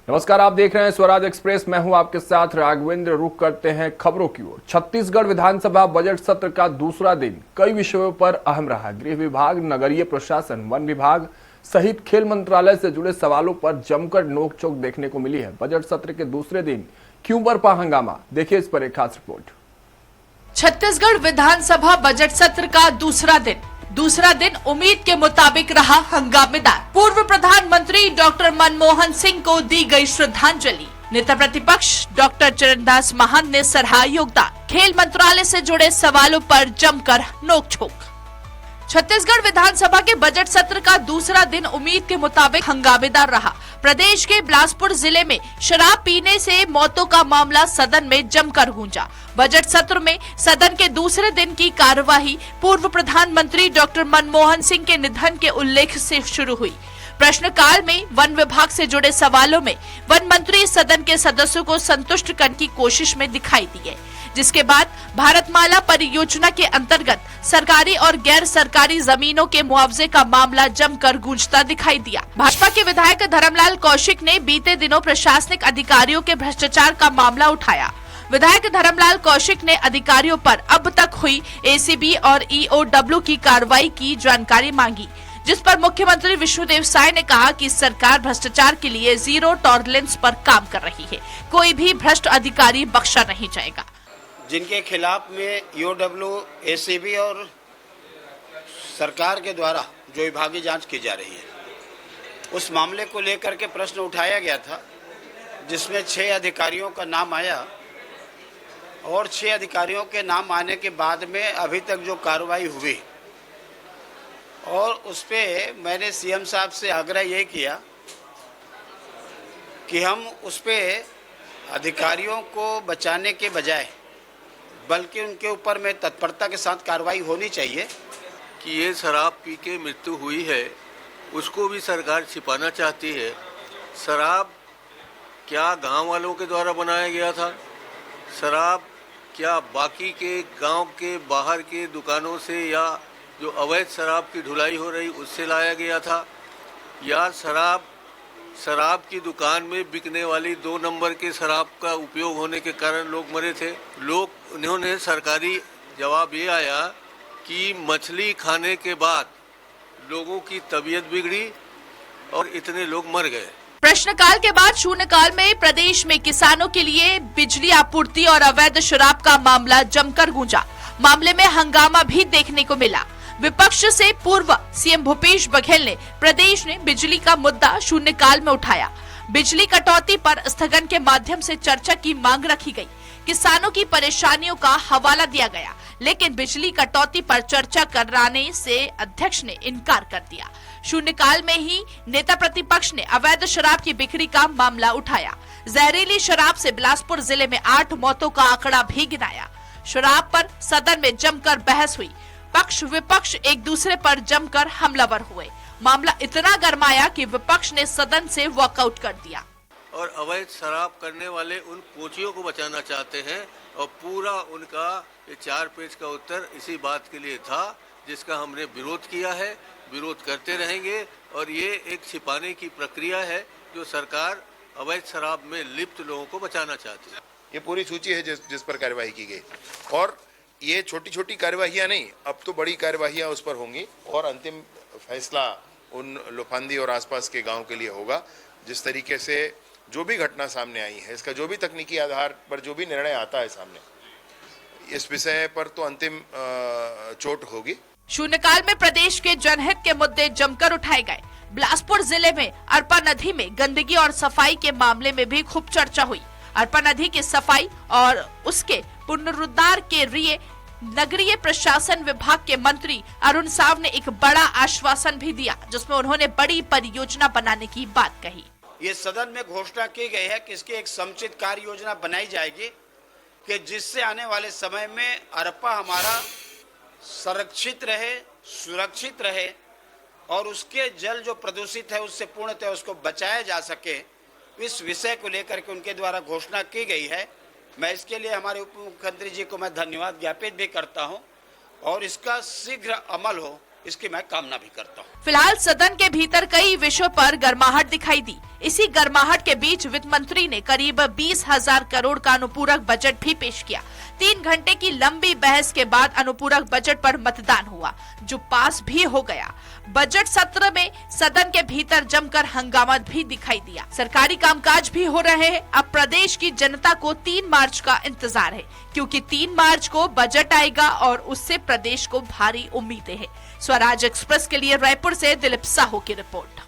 नमस्कार, आप देख रहे हैं स्वराज एक्सप्रेस। मैं हूं आपके साथ राघवेंद्र। रुख करते हैं खबरों की ओर। छत्तीसगढ़ विधानसभा बजट सत्र का दूसरा दिन कई विषयों पर अहम रहा। गृह विभाग, नगरीय प्रशासन, वन विभाग सहित खेल मंत्रालय से जुड़े सवालों पर जमकर नोकझोंक देखने को मिली है। बजट सत्र के दूसरे दिन क्यों बरपा हंगामा, देखिए इस पर एक खास रिपोर्ट। छत्तीसगढ़ विधानसभा बजट सत्र का दूसरा दिन उम्मीद के मुताबिक रहा हंगामेदार। पूर्व प्रधानमंत्री डॉक्टर मनमोहन सिंह को दी गई श्रद्धांजलि। नेता प्रतिपक्ष डॉक्टर चरणदास महंत ने सराहा योगदान। खेल मंत्रालय से जुड़े सवालों पर जमकर नोकझोंक। छत्तीसगढ़ विधानसभा के बजट सत्र का दूसरा दिन उम्मीद के मुताबिक हंगामेदार रहा। प्रदेश के बिलासपुर जिले में शराब पीने से मौतों का मामला सदन में जमकर गूंजा। बजट सत्र में सदन के दूसरे दिन की कार्यवाही पूर्व प्रधानमंत्री डॉक्टर मनमोहन सिंह के निधन के उल्लेख से शुरू हुई। प्रश्नकाल में वन विभाग से जुड़े सवालों में वन मंत्री सदन के सदस्यों को संतुष्ट करने की कोशिश में दिखाई दिए, जिसके बाद भारतमाला परियोजना के अंतर्गत सरकारी और गैर सरकारी जमीनों के मुआवजे का मामला जमकर गूंजता दिखाई दिया। भाजपा के विधायक धर्मलाल कौशिक ने बीते दिनों प्रशासनिक अधिकारियों के भ्रष्टाचार का मामला उठाया। विधायक धर्मलाल कौशिक ने अधिकारियों पर अब तक हुई एसीबी और ईओडब्ल्यू की कार्रवाई की जानकारी मांगी, जिस पर मुख्यमंत्री विष्णुदेव साय ने कहा कि सरकार भ्रष्टाचार के लिए जीरो टॉलरेंस पर काम कर रही है। कोई भी भ्रष्ट अधिकारी बख्शा नहीं जाएगा। जिनके खिलाफ में ईओडब्ल्यू, एसीबी और सरकार के द्वारा जो विभागीय जांच की जा रही है, उस मामले को लेकर के प्रश्न उठाया गया था, जिसमें 6 अधिकारियों का नाम आया और 6 अधिकारियों के नाम आने के बाद में अभी तक जो कार्रवाई हुई, और उस पे मैंने सीएम साहब से आग्रह ये किया कि हम उस पे अधिकारियों को बचाने के बजाय बल्कि उनके ऊपर में तत्परता के साथ कार्रवाई होनी चाहिए। कि ये शराब पी के मृत्यु हुई है, उसको भी सरकार छिपाना चाहती है। शराब क्या गांव वालों के द्वारा बनाया गया था? शराब क्या बाकी के गांव के बाहर के दुकानों से या जो अवैध शराब की ढुलाई हो रही उससे लाया गया था? या शराब की दुकान में बिकने वाली 2 नंबर के शराब का उपयोग होने के कारण लोग मरे थे? उन्होंने सरकारी जवाब ये आया कि मछली खाने के बाद लोगों की तबीयत बिगड़ी और इतने लोग मर गए। प्रश्नकाल के बाद शून्यकाल में प्रदेश में किसानों के लिए बिजली आपूर्ति और अवैध शराब का मामला जमकर गूंजा। मामले में हंगामा भी देखने को मिला। विपक्ष से पूर्व सीएम भूपेश बघेल ने प्रदेश में बिजली का मुद्दा शून्यकाल में उठाया। बिजली कटौती पर स्थगन के माध्यम से चर्चा की मांग रखी गई। किसानों की परेशानियों का हवाला दिया गया, लेकिन बिजली कटौती पर चर्चा कराने से अध्यक्ष ने इनकार कर दिया। शून्यकाल में ही नेता प्रतिपक्ष ने अवैध शराब की बिक्री का मामला उठाया। जहरीली शराब से बिलासपुर जिले में 8 मौतों का आंकड़ा भी गिनाया। शराब पर सदन में जमकर बहस हुई। पक्ष विपक्ष एक दूसरे पर जमकर हमलावर हुए। मामला इतना गर्माया कि विपक्ष ने सदन से वॉकआउट कर दिया। और अवैध शराब करने वाले उन कोचियों को बचाना चाहते हैं, और पूरा उनका ये 4 पेज का उत्तर इसी बात के लिए था, जिसका हमने विरोध किया है, विरोध करते रहेंगे। और ये एक छिपाने की प्रक्रिया है जो सरकार अवैध शराब में लिप्त लोगों को बचाना चाहती है। ये पूरी सूची है जिस पर कार्यवाही की गई, और ये छोटी छोटी कार्यवाहियां नहीं, अब तो बड़ी कार्यवाहियां उस पर होंगी और अंतिम फैसला उन लोफांदी और आसपास के गांव के लिए होगा। जिस तरीके से जो भी घटना सामने आई है, इसका जो भी तकनीकी आधार पर जो भी निर्णय आता है सामने, इस विषय पर तो अंतिम चोट होगी। शून्यकाल में प्रदेश के जनहित के मुद्दे जमकर उठाए गए। बिलासपुर जिले में अरपा नदी में गंदगी और सफाई के मामले में भी खूब चर्चा हुई। अरपा नदी की सफाई और उसके पुनरुद्धार के लिए नगरीय प्रशासन विभाग के मंत्री अरुण साव ने एक बड़ा आश्वासन भी दिया, जिसमें उन्होंने बड़ी परियोजना बनाने की बात कही। ये सदन में घोषणा की गई है कि इसकी एक समुचित कार्य योजना बनाई जाएगी कि जिससे आने वाले समय में अरपा हमारा संरक्षित रहे, सुरक्षित रहे और उसके जल जो प्रदूषित है उससे पूर्णतः उसको बचाया जा सके। इस विषय को लेकर के उनके द्वारा घोषणा की गई है। मैं इसके लिए हमारे उप मुख्यमंत्री जी को मैं धन्यवाद ज्ञापित भी करता हूं, और इसका शीघ्र अमल हो इसकी मैं कामना भी करता हूँ। फिलहाल सदन के भीतर कई विषयों पर गर्माहट दिखाई दी। इसी गर्माहट के बीच वित्त मंत्री ने करीब 20,000 करोड़ का अनुपूरक बजट भी पेश किया। 3 घंटे की लंबी बहस के बाद अनुपूरक बजट पर मतदान हुआ, जो पास भी हो गया। बजट सत्र में सदन के भीतर जमकर हंगामा भी दिखाई दिया। सरकारी कामकाज भी हो रहे हैं। अब प्रदेश की जनता को 3 मार्च का इंतजार है, क्योंकि 3 मार्च को बजट आएगा और उससे प्रदेश को भारी उम्मीदें हैं। स्वराज एक्सप्रेस के लिए रायपुर से दिलीप साहू की रिपोर्ट।